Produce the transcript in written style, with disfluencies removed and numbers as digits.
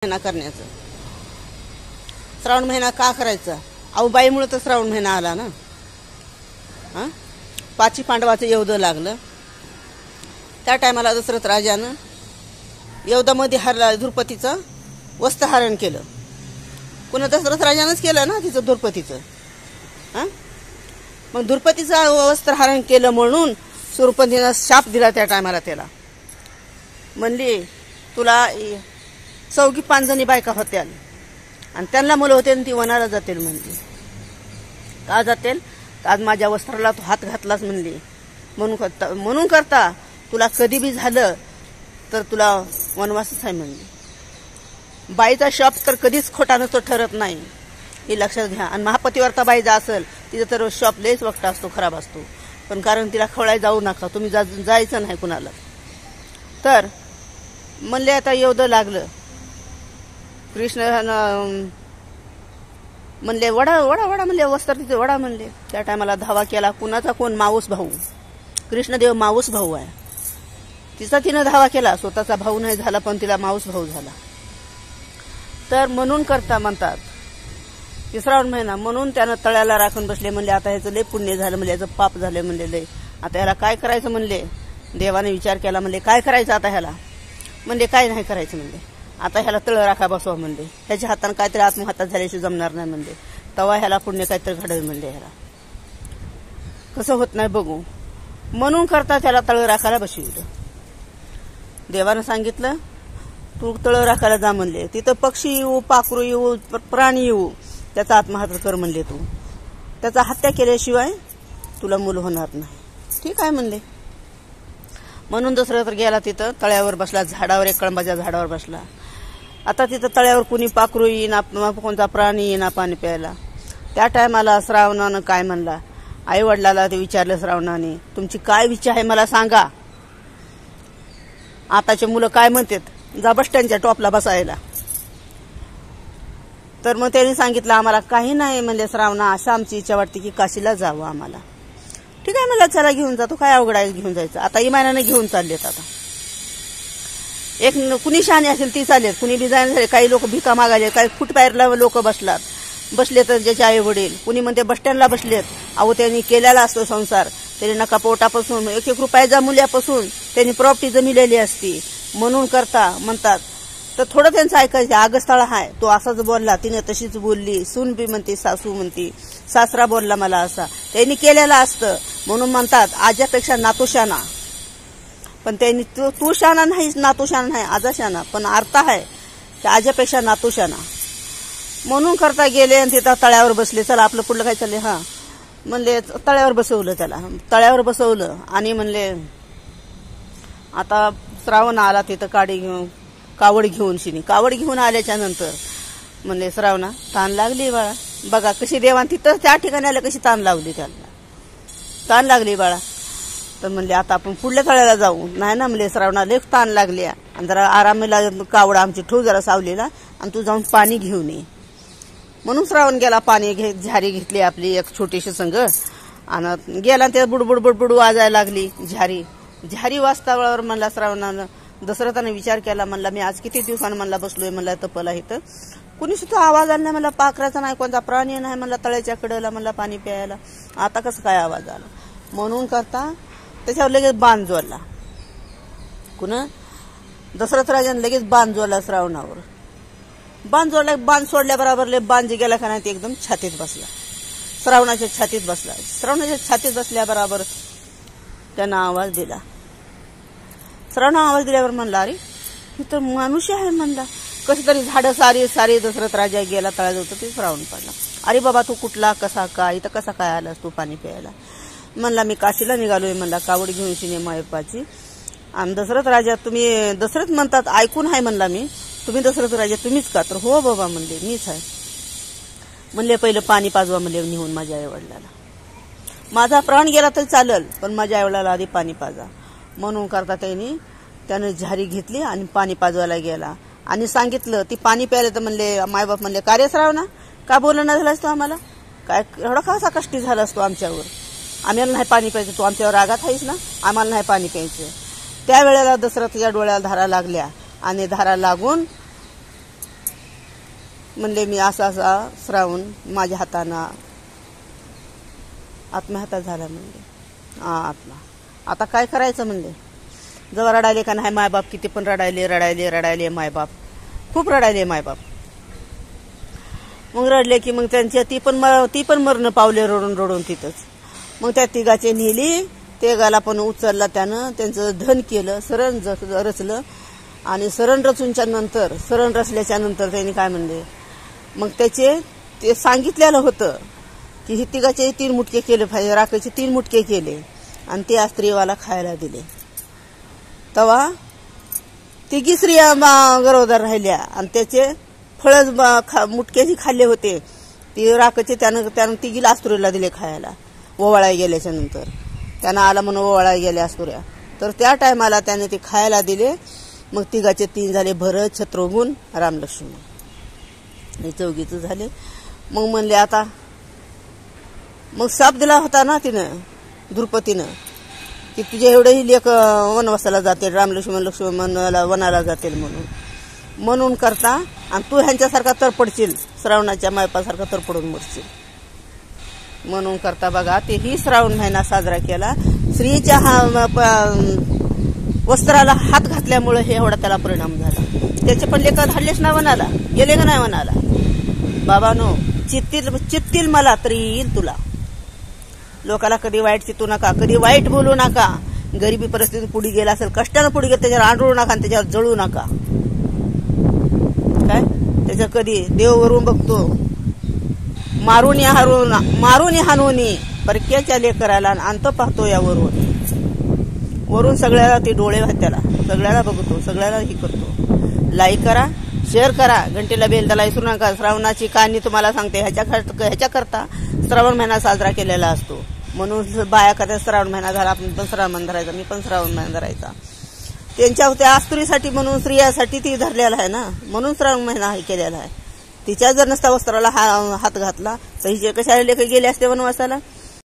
महिना करण्याचं. श्रावण महिना का करायचा? अहो बाईमुळे तर श्रावण महिना आला ना. पाची पांडवाचं योद्ध लागलं. त्या टायमाला दशरथ राजानं योद्धामध्ये हरला द्रौपदीचं वस्त्रहरण केलं. पुन्हा दशरथ राजानंच केलं ना तिचं द्रौपदीचं. मग द्रौपदीचं वस्त्रहरण केलं म्हणून द्रौपदीनं शाप दिला त्या टायमाला. त्याला म्हणली तुला 4-5 जणी बायका होत्या आणि त्यांना मुलं होते आणि ती वनाला जातील म्हणली. का जातील? आज माझ्या वस्त्राला तू हात घातलास म्हणली. म्हणून करता तुला कधी बी झालं तर तुला वनवासच आहे म्हणली. बाईचा शाप तर कधीच खोटा नसतो, ठरत नाही, हे लक्षात घ्या. आणि महापतिव्रता बाई जा असेल तिचं तर शाप लयच वक्ता असतो, खराब असतो. पण कारण तिला खवळाय जाऊ नका, तुम्ही जायचं नाही कुणाला. तर म्हणले आता योद्ध लागलं. कृष्ण म्हणले वडा वडा वडा म्हणले, वस्त्र तिथे वडा म्हणले. त्या टायमाला धावा केला. कुणाचा? कोण? मावस भाऊ. कृष्णदेव मावस भाऊ आहे. तिचा तिनं धावा केला. स्वतःचा भाऊ नाही झाला पण तिला मावस भाऊ झाला. तर म्हणून करता म्हणतात की श्रावण महिना म्हणून त्यानं तळ्याला राखून बसले. म्हणले आता ह्याचं लय पुण्य झालं, म्हणजे याचं पाप झालं म्हणले लय. आता ह्याला काय करायचं म्हणले. देवाने विचार केला. म्हणले काय करायचं आता ह्याला? म्हणले काय नाही करायचं म्हणले. आता ह्याला तळ राखा बसवा म्हणले. ह्याच्या हातानं काहीतरी आत्महत्या झाल्याशिवाय जमणार नाही म्हणले. तवा ह्याला पुण्य काहीतरी घडेल म्हणले. ह्याला कसं होत नाही बघू. म्हणून करता त्याला तळ राखायला बसविलं. देवानं सांगितलं तू तळ राखायला जा म्हणले. तिथं पक्षी येऊ, पाखरू येऊ, प्राणी येऊ, त्याचा आत्महत्या कर म्हणले. तू त्याचा हत्या केल्याशिवाय तुला मुलं होणार नाही. ठीक आहे म्हणले. म्हणून दशरथ गेला. तिथं तळ्यावर बसला, झाडावर, एक कळंबाच्या झाडावर बसला. आता तिथं तळ्यावर कुणी पाखरू येईना, कोणता प्राणी येईना पाणी प्यायला. त्या टायमाला श्रावणानं काय म्हणला, आई वडिलाला ते विचारलं श्रावणाने, तुमची काय इच्छा आहे मला सांगा. आताचे मुलं काय म्हणतात, जा बस स्टँडच्या टॉपला बसायला. तर मग त्यांनी सांगितलं आम्हाला काही नाही म्हणले श्रावणा, अशा आमची इच्छा वाटते की काशीला जावं आम्हाला. ठीक आहे मला, चला घेऊन जातो, काय अवघड आहे घेऊन जायचं. आता इमानाने घेऊन चाललेत. आता एक कुणी शहाणी असेल ती चालेल, कुणी डिझाईन झाले. काही लोक भिका मागायले, काही फुटपायरला लोक बसले तर ज्याचे आई वडील. कुणी म्हणते बस स्टँडला बसलेत. अहो त्यांनी केलेला असतो संसार. त्यांनी नका पोटापासून 1-1 रुपयाच्या मूल्यापासून त्यांनी प्रॉपर्टी जमिलेली असती. म्हणून करता म्हणतात. तर थोडं त्यांचं ऐकायचं. आगस्थळा हाय तो असाच बोलला, तिने तशीच बोलली. सून बी म्हणते, सासू म्हणते, सासरा बोलला मला असा. त्यांनी केलेलं असतं. म्हणून म्हणतात आज्यापेक्षा नातू पण त्यांनी तू शाना नाही, नातू शाना नाही, आजा शाना. पण अर्थ आहे की आज्यापेक्षा नातू शाना. म्हणून करता गेले आणि तिथं तळ्यावर बसले. चला आपलं पुढलं काय चालले. म्हणले तळ्यावर बसवलं. त्याला तळ्यावर बसवलं आणि म्हणले आता श्रावण आला. तिथं कावड घेऊन शिनी कावड घेऊन आल्याच्या नंतर म्हणले श्रावणा ताण लागली बाळा. बघा कशी देवान तिथं त्या ठिकाणी आलं, कशी ताण लावली त्याला. ताण लागली बाळा. तर म्हणले आता आपण पुढल्या तळ्याला जाऊ. नाही ना म्हणले श्रावणा लेख ताण लागली आणि जरा आरामीला कावड आमची ठेवू जरा सावलीला आणि तू जाऊन पाणी घेऊन ये. म्हणून श्रावण गेला. पाणी झारी घेतली आपली एक छोटीशी संघ आणि गेला. त्या बुडबुड बुडबुड वाजायला लागली झारी वाजतावर म्हणला श्रावणानं. दशरथाने विचार केला. म्हणला मी आज किती दिवसानं म्हणला बसलोय म्हणला तपला इथं. कुणी सुद्धा आवाज आला नाही. मला पाखराचा नाही, कोणता प्राणी नाही म्हणला तळ्याच्या कडेला म्हणला पाणी प्यायला. आता कसं काय आवाज आला. म्हणून करता त्याच्यावर लगेच बाण जोडला. कुणा? दशरथ राजाने लगेच बाण जोडला श्रावणावर. बाण जोडला. बाण सोडल्याबरोबर बाण जे गेला का नाही ते एकदम छातीत बसला. श्रावणाच्या छातीत बसला. श्रावणाच्या छातीत बसल्याबरोबर त्यानं आवाज दिला. श्रावण आवाज दिल्यावर म्हणला अरे इथं मनुष्य आहे म्हणला. कशी तरी झाडं सारी दशरथ राजा गेला तळ्यात होतं ते श्रावण पडला. अरे बाबा तू कुठला, कसा काय, इथं कसा काय आलास तू पाणी प्यायला. म्हणला मी काशीला निघालोय म्हणला कावड घेऊन शिने मायप्पाची. आणि दशरथ राजा तुम्ही, दशरथ म्हणतात ऐकून आहे म्हणला मी, तुम्ही दशरथ राजा तुम्हीच का? तर हो बाबा म्हणले मीच आहे. म्हणले पहिलं पाणी पाजवा म्हणले निघून माझ्या आईवडिलाला. माझा प्राण गेला तरी चालेल पण माझ्या आईवडिलाला आधी पाणी पाजा. म्हणून करता त्यानं झारी घेतली आणि पाणी पाजवायला गेला आणि सांगितलं ती पाणी प्यायला. तर म्हणले मायबाप म्हणले का रे श्रावणा का बोलणं झालास तू आम्हाला, काय एवढा कसा कष्टी झाला असतो आमच्यावर, आम्हाला नाही पाणी प्यायचं, तू आमच्यावर रागात आहेस ना, आम्हाला नाही पाणी प्यायचं. त्यावेळेला दशरथच्या डोळ्याला धारा लागल्या आणि धारा लागून म्हणले मी असा असा श्रावण माझ्या हातानं आत्महत्या झाला म्हणले. आत्मा आता काय करायचं म्हणले. जेव्हा रडायले का नाही मायबाप किती पण रडायले मायबाप खूप रडायले मायबाप. मग रडले की मग त्यांच्या ती पण मरण पावले रडून तिथंच. मग त्या तिघाचे नेली, तिघाला पण उचलला त्यानं, त्यांचं धन केलं, सरण रचलं. आणि सरण रचल्याच्या नंतर त्यांनी काय म्हणले, मग ते सांगितलेलं होतं की ही तिघाचे 3 मुटके केले पाहिजे, राखेचे 3 मुटके केले आणि ते स्त्रीवाला खायला दिले. तेव्हा तिघी स्त्रिया गरोदर राहिल्या आणि त्याचे फळ मुटके जी खाल्ले होते ती राखेचे त्यानं तिघीला आस्तुरीला दिले खायला. ओवाळाय गेल्याच्या नंतर त्यांना आला म्हणून ओवाळाय गेल्या आस्तुऱ्या, तर त्या टायमाला त्याने ते खायला दिले. मग तिघाचे 3 झाले, भरत, शत्रुघ्न, रामलक्ष्मण, हे 4घीच झाले. मग म्हणले आता मग शाप दिला होता ना तिनं द्रुपदीनं की तुझे एवढेही लेख वनवासाला जातील, लक्ष्मण वनाला जातील म्हणून करता आणि तू ह्यांच्यासारखा तरपडशील, श्रावणाच्या मायपासारखा तरपडून मरशील म्हणून करता बघा ते ही श्रावण महिना साजरा केला. स्त्रीच्या वस्त्राला हात घातल्यामुळे हे एवढा त्याला परिणाम झाला. त्याचे पण लेख धाडलेच ना वनाला, गेले का नाही वनाला. बाबानो चित्तील मला तरी येईल तुला. लोकाला कधी वाईट चित्तू नका, कधी वाईट बोलू नका. गरिबी परिस्थिती पुढे गेला असेल, कष्टानं पुढे गेलं त्याच्यावर आंधळू नका आणि त्याच्यावर जळू नका. काय त्याच्या कधी देव वरून बघतो, मारून हाणून परक्याच्या लेकराला अंत पाहतो. वरून सगळ्याला ते डोळे त्याला सगळ्याला बघतो, सगळ्याला हे करतो. लाईक करा, शेअर करा, घंटेला बेल त्याला विसरू नका. श्रावणाची कहाणी तुम्हाला सांगते. ह्याच्याकरता श्रावण महिना साजरा केलेला असतो. म्हणून बाया करता श्रावण महिना झाला, आपण पण श्रावण धरायचा, मी पण श्रावण महिना धरायचा. त्यांच्या त्या आस्तुरीसाठी म्हणून स्त्रियासाठी ती धरलेला आहे ना, म्हणून श्रावण महिना हे केलेला आहे. तिच्या जर नसता वस्त्राला हात घातला तर हिचे कशाला लेख गेले असते वनवासाला.